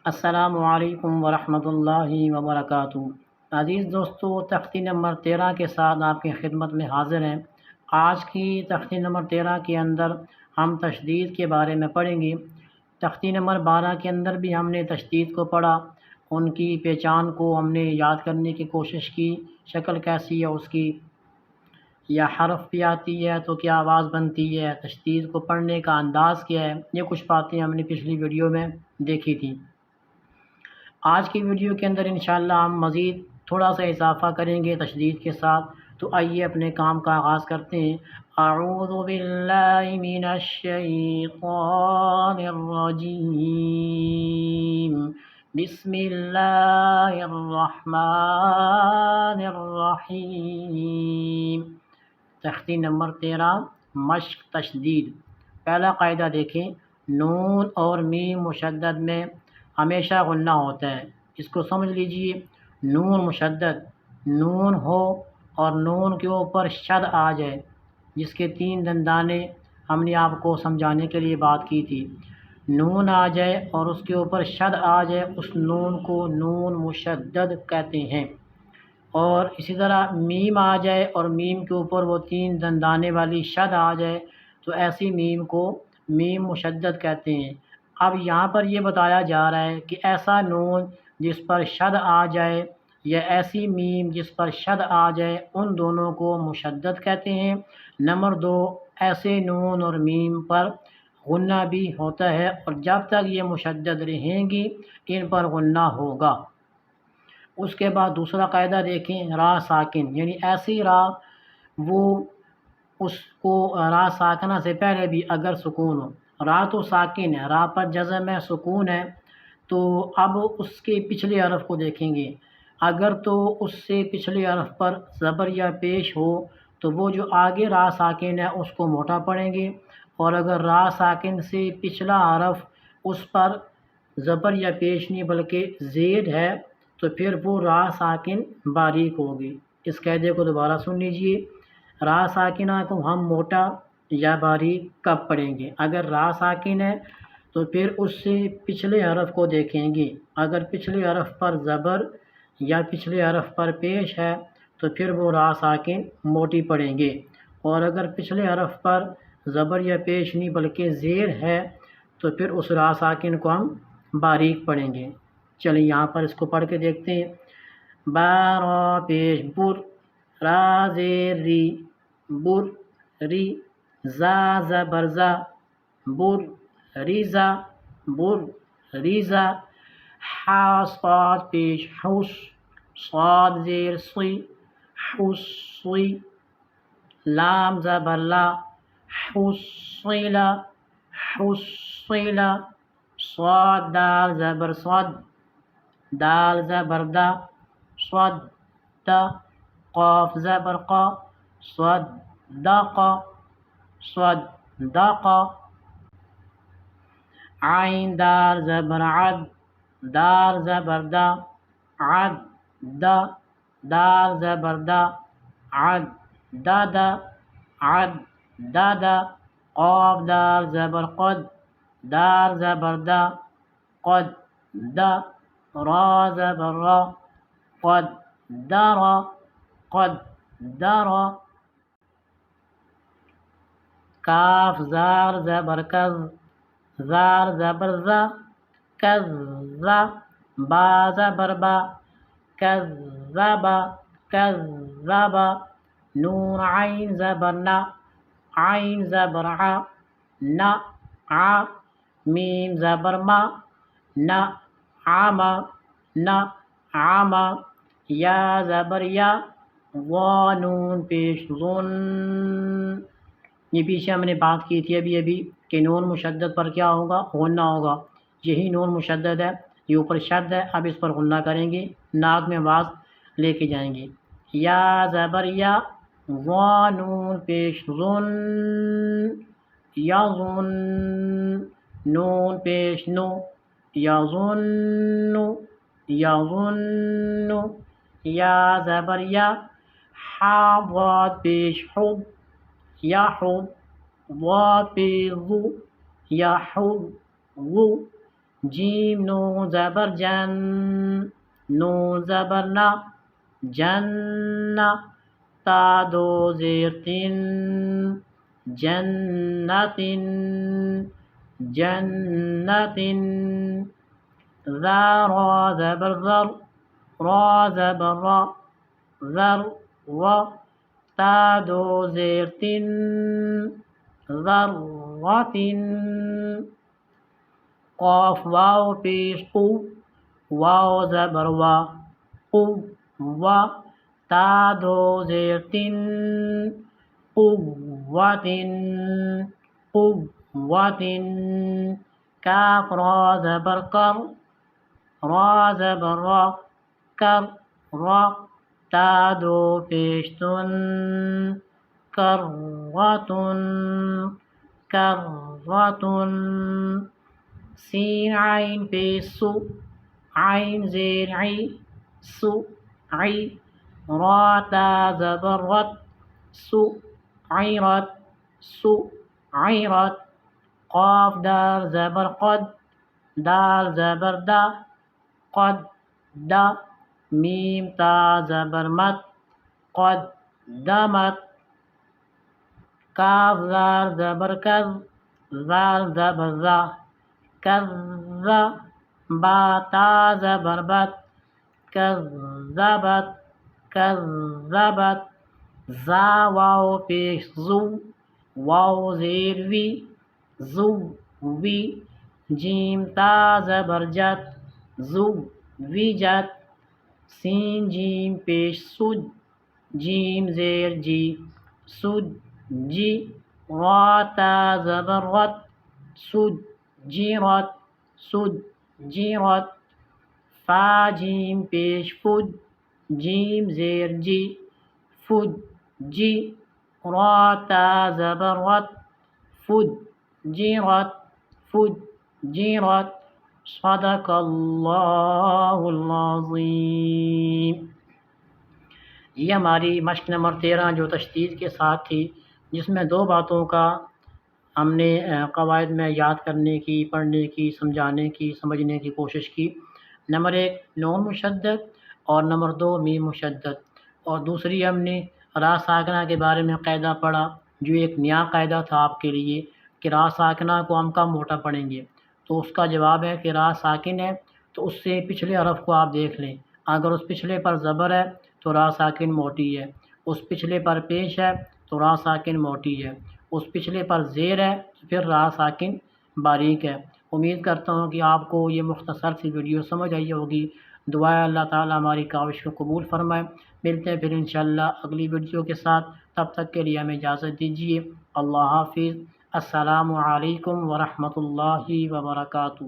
السلام علیکم ورحمۃ اللہ وبرکاتہ۔ عزیز دوستو، تختی نمبر 13 کے ساتھ آپ کی خدمت میں حاضر ہیں۔ آج کی تختی نمبر 13 کے اندر ہم تشدید کے بارے میں پڑھیں گے۔ تختی نمبر 12 کے اندر بھی ہم نے تشدید کو پڑھا، ان کی پہچان کو ہم نے یاد کرنے کی کوشش کی، شکل کیسی ہے اس کی، یا حرف بھی آتی ہے تو کیا آواز بنتی ہے، تشدید کو پڑھنے کا انداز کیا ہے، یہ کچھ باتیں ہم نے پچھلی ویڈیو میں دیکھی تھی۔ آج کی ویڈیو کے اندر انشاءاللہ ہم مزید تھوڑا سا اضافہ کریں گے تشدید کے ساتھ۔ تو آئیے اپنے کام کا آغاز کرتے ہیں۔ اعوذ باللہ من الشیطان الرجیم، بسم اللہ الرحمن الرحیم۔ تختی نمبر 13، مشق تشدید۔ پہلا قاعدہ دیکھیں، نون اور میم مشدد میں ہمیشہ غنہ ہوتا ہے، اس کو سمجھ لیجئے۔ نون مشدد، نون ہو اور نون کے اوپر شد آ جائے، جس کے 3 دندانے ہم نے آپ کو سمجھانے کے لیے بات کی تھی۔ نون آ جائے اور اس کے اوپر شد آ جائے، اس نون کو نون مشدد کہتے ہیں۔ اور اسی طرح میم آ جائے اور میم کے اوپر وہ 3 دندانے والی شد آ جائے تو ایسی میم کو میم مشدد کہتے ہیں۔ اب یہاں پر یہ بتایا جا رہا ہے کہ ایسا نون جس پر شد آ جائے یا ایسی میم جس پر شد آ جائے، ان دونوں کو مشدد کہتے ہیں۔ نمبر 2، ایسے نون اور میم پر غنہ بھی ہوتا ہے اور جب تک یہ مشدد رہیں گی ان پر غنہ ہوگا۔ اس کے بعد دوسرا قاعدہ دیکھیں، را ساکن، یعنی ایسی را وہ اس کو را ساکنہ سے پہلے بھی اگر سکون ہو۔ را تو ساکن ہے، را پر جزم ہے، سکون ہے، تو اب اس کے پچھلے حرف کو دیکھیں گے۔ اگر تو اس سے پچھلے حرف پر زبر یا پیش ہو تو وہ جو آگے را ساکن ہے اس کو موٹا پڑھیں گے، اور اگر را ساکن سے پچھلا حرف اس پر زبر یا پیش نہیں بلکہ زید ہے تو پھر وہ را ساکن باریک ہوگی۔ اس قاعدے کو دوبارہ سن لیجئے، را ساکنہ کو ہم موٹا یا باریک کب پڑھیں گے؟ اگر را ساکن ہے تو پھر اس سے پچھلے حرف کو دیکھیں گے، اگر پچھلے حرف پر زبر یا پچھلے حرف پر پیش ہے تو پھر وہ را ساکن موٹی پڑھیں گے، اور اگر پچھلے حرف پر زبر یا پیش نہیں بلکہ زیر ہے تو پھر اس را ساکن کو ہم باریک پڑھیں گے۔ چلیے یہاں پر اس کو پڑھ کے دیکھتے ہیں۔ با را پیش بر، را زیر ری، بر ری، زا زبر زا، بر ریزا، بر ریزا، حا صاد پیش حوس، صاد زیر صی، حوصی، لام زبر لا، حوصیلا، حوصیلا، صاد دال زبر صد، دال زبر دا، صد دا، قاف زبر قا، صد دقا، صد دقا، عین دال زبر عد، دال زبر دا، عد دا، دال زبر دا، عد دا دا، عد دا دا، قاف دال زبر قد، دال زبر دا، قد دا، را زبر را، قد درا، قد درا، کاف زار زبر کز، زار زبر زا، کز زا، با زبر با، کز زبا، کز زبا، نون عین زبر نا، عین زبر ع، نا ع، میم زبر ما، نا عما، نا عما، یا زبر یا، وا نون پیش ظن۔ یہ پیچھے ہم نے بات کی تھی ابھی کہ نون مشدد پر کیا ہوگا؟ غنہ ہوگا۔ یہی نون مشدد ہے، یہ اوپر شد ہے، اب اس پر غنہ کریں گے، ناک میں آواز لے کے جائیں گے۔ یا زبر یا، وا نون پیش ظن، یا ظن، نون پیش نو، یا ظن، یا ظن، یا زبر یا، حا ضاد پیش حب، یا حب، وا پیش ضو، یا حب ضو، جیم نون زبر جن، نون زبر نا، جنہ، تا دو زیر تن، جنتن، جنتن، ذا را زبر ذر، را زبر را، ذر و، تا دو زیر تن، ذرتن، قاف واو پیش قو، واو زبر وا، قو و، تا دو زیر تن، قوتن، قوتن، کاف را زبر کر، را زبر را، کر، را، تا دو پیشتن، کرتن، کرتن، سین عین پیش سو، عین زیر عی، سو، عی، را تا زبر رت، سو، عیرت، سو، عیرت، قاف دال زبر قد، دال زبر دا، قد، دا، میم تا زبر مت، قد، دمت، کاف زال زبر کذ، زال زبر ذا، کذ، با تا زبر بت، کذبت، کذبت، زا واو پیش زو، واو زیر وی، زو، وی، جیم تا زبر جت، زو، وی جت، سین جیم پیش سد، جیم زیر جی، سد، جی، را تا زبر رت، سد، جیرت، سد، جیرت، فا جیم پیش فد، جیم زیر جی، فد، جی، را تا زبر رت، فد، جیرت، فد، جیرت، صدق اللہ العظیم۔ یہ ہماری مشق نمبر 13 جو تشدید کے ساتھ تھی، جس میں دو باتوں کا ہم نے قواعد میں یاد کرنے کی، پڑھنے کی، سمجھانے کی، سمجھنے کی کوشش کی۔ نمبر 1 نون مشدد اور نمبر 2 میم مشدد، اور دوسری ہم نے را ساکنہ کے بارے میں قاعدہ پڑھا، جو ایک نیا قاعدہ تھا آپ کے لیے کہ را ساکنہ کو ہم کب موٹا پڑھیں گے، تو اس کا جواب ہے کہ را ساکن ہے تو اس سے پچھلے حرف کو آپ دیکھ لیں، اگر اس پچھلے پر زبر ہے تو را ساکن موٹی ہے، اس پچھلے پر پیش ہے تو را ساکن موٹی ہے، اس پچھلے پر زیر ہے تو پھر را ساکن باریک ہے۔ امید کرتا ہوں کہ آپ کو یہ مختصر سی ویڈیو سمجھ آئی ہوگی۔ دعا ہے اللہ تعالیٰ ہماری کاوش کو قبول فرمائے۔ ملتے ہیں پھر انشاءاللہ اگلی ویڈیو کے ساتھ، تب تک کے لیے ہمیں اجازت دیجیے۔ اللہ حافظ۔ السلام علیکم ورحمۃ اللہ وبرکاتہ۔